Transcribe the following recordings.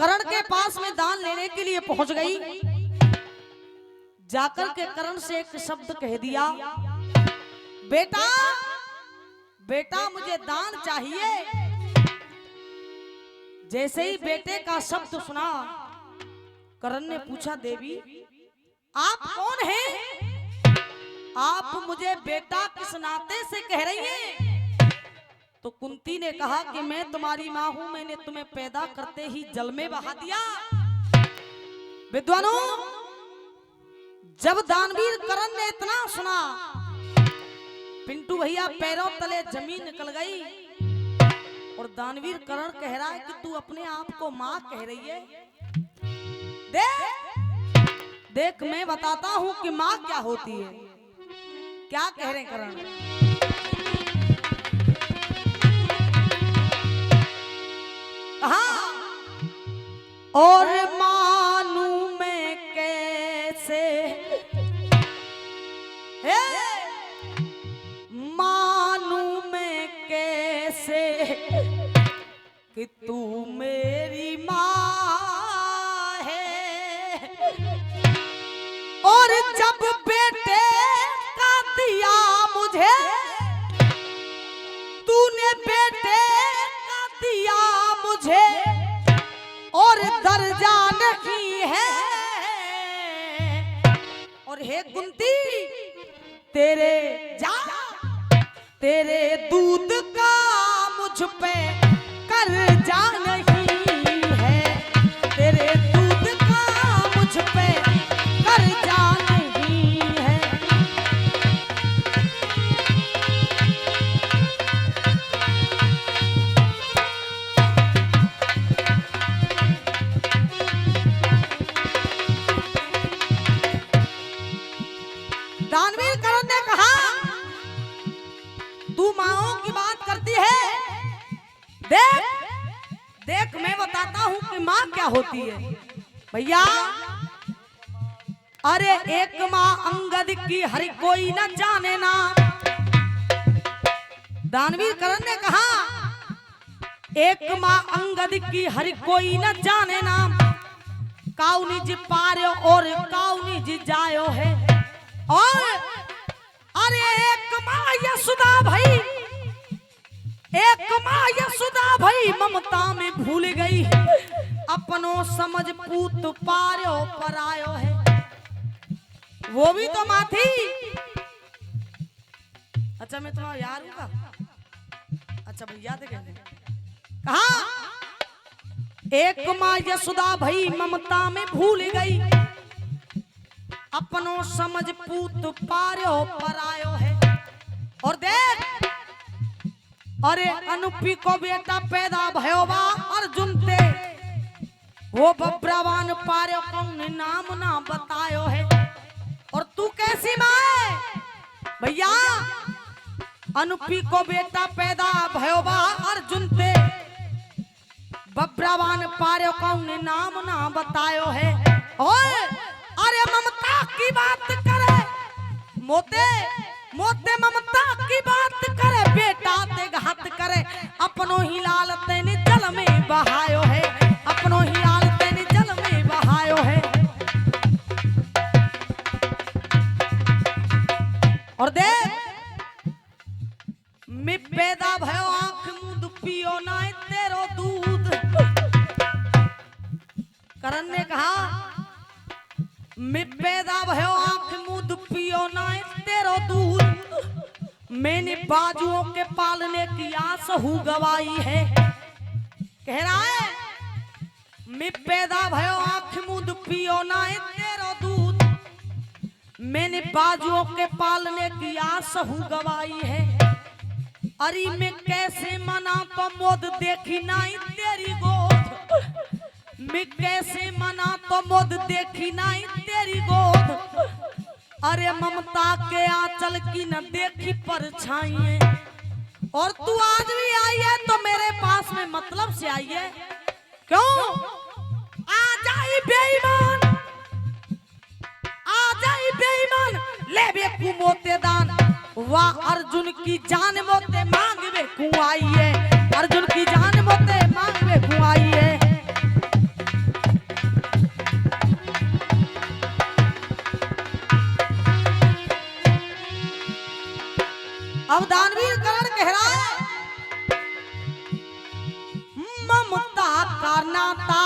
करण के पास में दान लेने के लिए पहुंच गई। जाकर के करण से एक शब्द कह दिया, बेटा बेटा मुझे दान चाहिए। जैसे ही बेटे का शब्द सुना, करण ने पूछा, देवी आप कौन हैं? आप मुझे बेटा किस नाते से कह रही हैं? तो कुंती ने कहा कि मैं तुम्हारी मां हूं, मैंने तुम्हें पैदा करते ही जल में बहा दिया। विद्वानों, जब दानवीर करण ने इतना सुना, पिंटू भैया पैरों तले जमीन निकल गई। और दानवीर करण कह रहा है कि तू अपने आप को मां कह रही है। देख देख मैं बताता हूं कि मां क्या होती है। क्या कह रहे करण? हाँ, और मानू मैं कैसे, मानू मैं कैसे कि तू मेरी माँ है। और जब बेटे का दिया मुझे, तूने बेटे का दिया मुझे, और दर्जा नहीं है। और हे कुंती, तेरे दूध का मुझ पे कर्जा नहीं है। तेरे दूध का मुझ पे कर्जा नहीं है। दानवीर करण ने कहा, तू माओं की बात करती है। देख देख मैं बताता हूं कि मां क्या होती है। भैया, अरे एक मां अंगद की हर कोई न जाने ना। दानवीर करण ने कहा, एक मां अंगद की हर कोई न जाने ना। काउनी जी पारो और काउनी जी जायो है। और अरे एक मां यशोदा भाई, एक मां यशोदा भाई ममता में भूल गई। अपनों समझ पूत पारो पर आयो है। वो भी तो मां थी। अच्छा मैं तुम्हारा यार हूँ का? अच्छा भैया थे कहते। कहा एक मां यशोदा भाई ममता में भूल गई। अपनों समझ पूत पारो पर आयो है। और देख, अरे अनुपी को बेटा पैदा भयो बा अर्जुन ते। वो बब्रावान पारो कौन नाम ना बतायो है। और तू कैसी मां है? भैया, अनुपी को बेटा पैदा भयो बा अर्जुन ते। बब्रावान पारो कौन नाम ना बतायो है। ओए अरे ममता की बात करे, मोते मोते ममता की बात करे। बेटा ते घात करे, अपनों ही लाल तेने जल में बहायो है। अपनों ही लाल तेने जल में बहायो है। और देख, मैं पैदा भयो आंख मुंह पियो ना तेरो दूध। करण ने कहा, मैं पैदा भयो आंख मुंह पियो ना तेरो दूध। मैंने बाजुओं के पालने की आस हूँ गवाई है। कह रहा है, मैं पैदा भयो आंख मुंह पियो ना तेरो दूध। मैंने बाजुओं के पालने की आस हूँ गवाई है। अरे मैं कैसे मना तो मोद देखी नाई तेरी गोद। मैं कैसे मना तो मोद देखी नाई तेरी गोद। अरे ममता के आंचल की न देखी परछाई। और तू आज भी आई है तो मेरे पास में मतलब से आई है। क्यों? आ जाई बेईमान, आ जाई बेईमान, ले बे कुमोते दान। वाह अर्जुन की जान मोते मांग बे कुआई है। अर्जुन की जान मोते मांग बे कुआई है। का नाता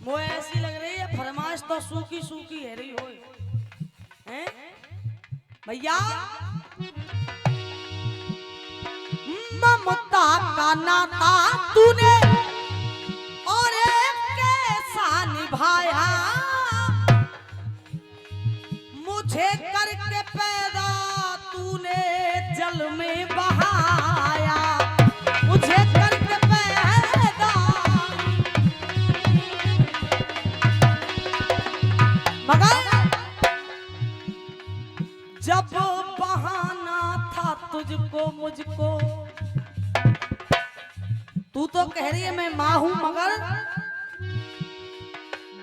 वो ऐसी लग रही है फरमाइश तो सूखी सूखी है रही हो हैं भैया। ममता का नाता तूने और कैसा निभाया, मुझे करके पैदा तूने जल में बहाया, मुझे करके पैदा। मगर जब बहाना था तुझको मुझको, तू तो कह रही है मैं माँ हूं, मगर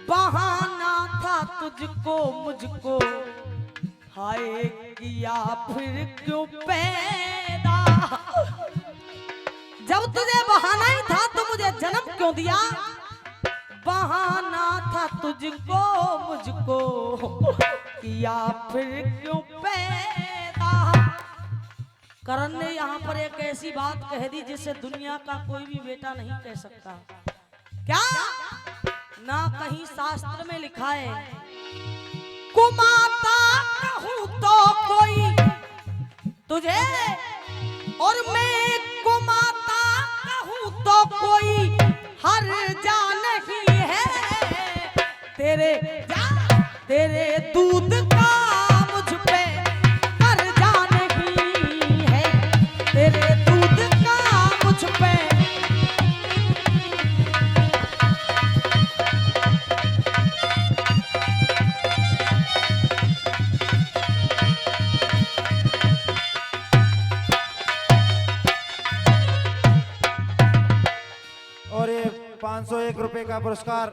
बहाना था तुझको मुझको, हाय किया फिर क्यों पैदा। जब तुझे बहाना ही था तो मुझे जन्म क्यों दिया, बहाना था तुझको मुझको, किया फिर क्यों पैदा। करण ने यहाँ पर एक ऐसी बात कह दी जिसे दुनिया का कोई भी बेटा नहीं कह सकता। क्या ना कहीं शास्त्र में लिखा है कुमाता कहूं तो कोई तुझे, और मैं कुमाता कहूं तो कोई हर जा नहीं है, तेरे दूध का मुझ पे कर्जा नहीं है, तेरे दूध का मुझ पे। और ये 501 रुपए का पुरस्कार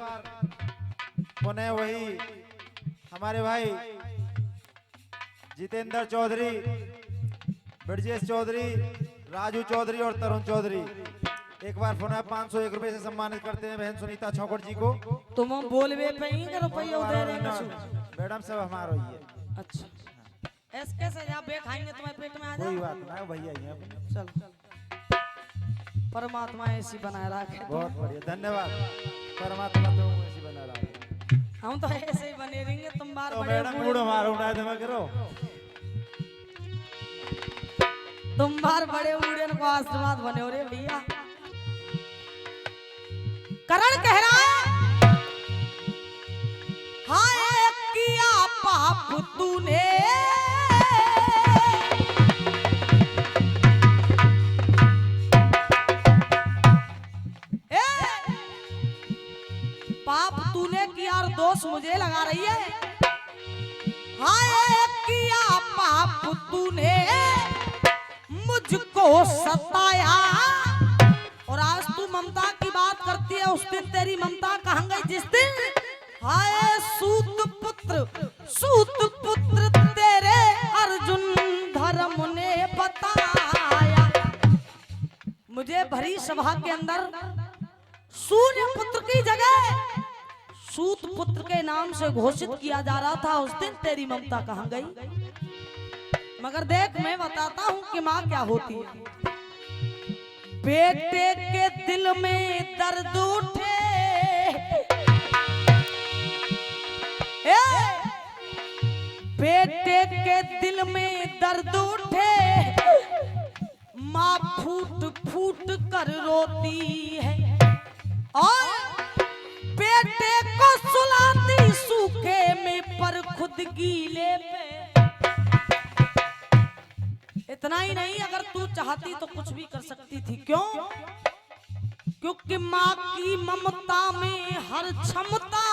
पुनः वही हमारे भाई जितेंद्र चौधरी, ब्रजेश चौधरी, राजू चौधरी और तरुण चौधरी एक बार पुनः 501 रुपए से सम्मानित करते हैं बहन सुनीता छौकट जी को। तुम बोलवे पे ही रुपया दे रहे हैं मैडम सब हमारा ही है। अच्छा ऐसे कैसे जब बे खाएंगे तुम्हारे पेट में आ जाए, कोई बात नहीं भैया ही है। चल परमात्मा ऐसी बनाए रखे। बहुत बढ़िया धन्यवाद परमात्मा, तो ऐसी बना रहा है। हम तो ऐसे ही बने रहेंगे, तुम बार तो बड़े मैडम मूड हमारा उड़ा दे करो, तुम बार बड़े बूढ़े को आशीर्वाद बने हो रे भैया। करण कह रहा है हाय किया पाप तूने, पाप तूने किया और दोष मुझे लगा रही है। हाय किया पाप तूने मुझको सताया, और आज तू ममता की बात करती है, उस दिन तेरी ममता कहाँ गई जिस दिन हाय सूत पुत्र तेरे अर्जुन धर्म ने बताया। मुझे भरी सभा के अंदर सूर्य पुत्र की जगह सूत पुत्र के नाम से घोषित किया जा रहा था, उस दिन तेरी ममता कहाँ गई। मगर देख मैं बताता हूँ कि माँ क्या होती है। बेटे के दिल में दर्द उठे, बेटे के दिल में दर्द उठे, माँ फूट फूट कर रोती है, और बेटे को सुलाती सूखे में पर खुद गीले पे। इतना ही नहीं, अगर तू चाहती तो कुछ भी कर सकती थी। क्यों? क्योंकि माँ की ममता में हर क्षमता,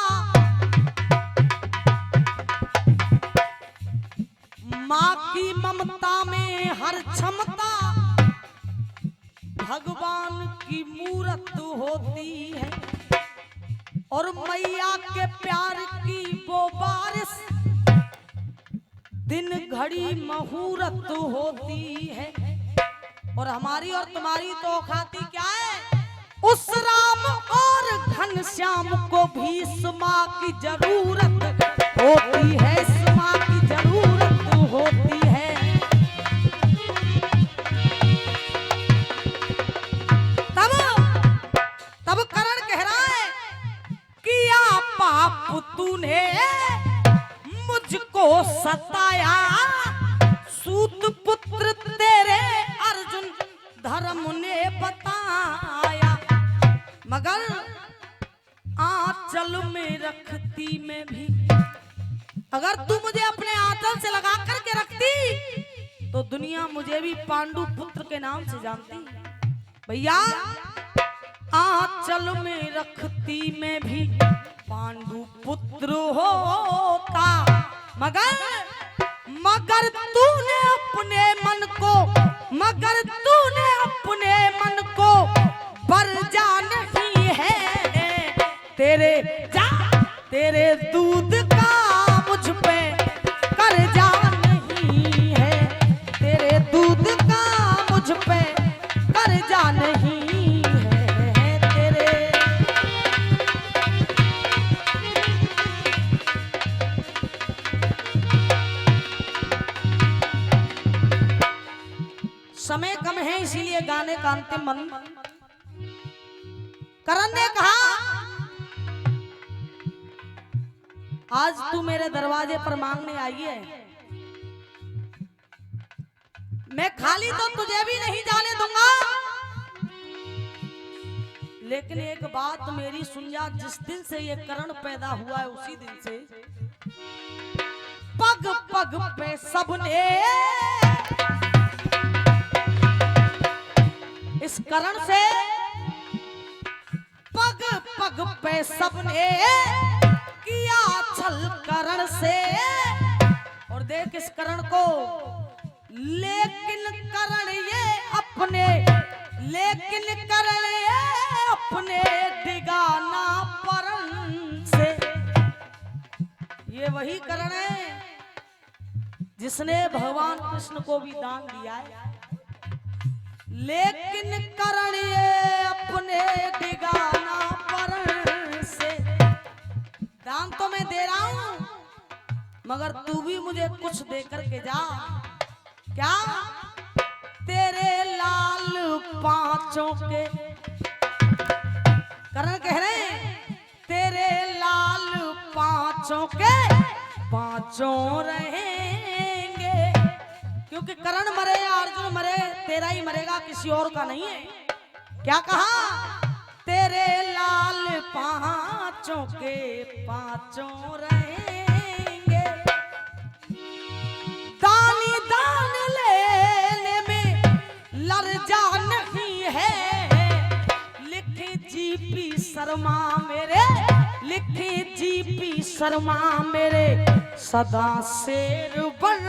माँ की ममता में हर क्षमता भगवान की मूरत होती है, और मैया के प्यार की वो बारिश दिन घड़ी मुहूर्त होती है। और हमारी और तुम्हारी तो खाती क्या है, उस राम और घनश्याम को भी इस माँ की जरूरत होती है, इस माँ की जरूरत होती है। पाया सूत पुत्र तेरे अर्जुन धर्म ने बताया। मगर आंचल में रखती मैं भी, अगर तू मुझे अपने आंचल से लगा करके रखती तो दुनिया मुझे भी पांडु पुत्र के नाम से जानती। भैया आंचल में रखती मैं भी पांडु पुत्र होता, मगर तूने अपने मन को, मगर तूने अपने मन को बरजा नहीं है। तेरे दूध का मुझ पे कर्जा नहीं है, तेरे दूध का मुझ पे कर्जा नहीं है। तेरे समय कम है इसीलिए गाने का अंतिम मन। करण ने कहा आज तू मेरे दरवाजे पर मांगने आई है, मैं खाली तो तुझे भी नहीं जाने दूंगा, लेकिन एक बात मेरी सुन जा, जिस दिन से ये करण पैदा हुआ है उसी दिन से पग पग पे सबने इस करण से, पग पग पे सबने किया छल करण से। और देख इस करण को, लेकिन करण ये अपने, लेकिन करण ये अपने दिगाना परण से। ये वही करण है जिसने भगवान कृष्ण को भी दान दिया है, लेकिन करण ये अपने दिगाना परण से। दान तो मैं दे रहा हूं, मगर तू भी मुझे कुछ दे करके जा। क्या? तेरे लाल पांचों के, करण कह रहे हैं तेरे लाल पांचों के पांचों रहेंगे, क्योंकि करण मरे या अर्जुन मरे तेरा ही मरेगा, किसी और का नहीं है। क्या कहा? तेरे लाल पांचों के पांचों रहेंगे, दानी दान लेने में लर्जा नहीं है। लिखे जीपी शर्मा मेरे, लिखे जीपी शर्मा मेरे सदा शेर बन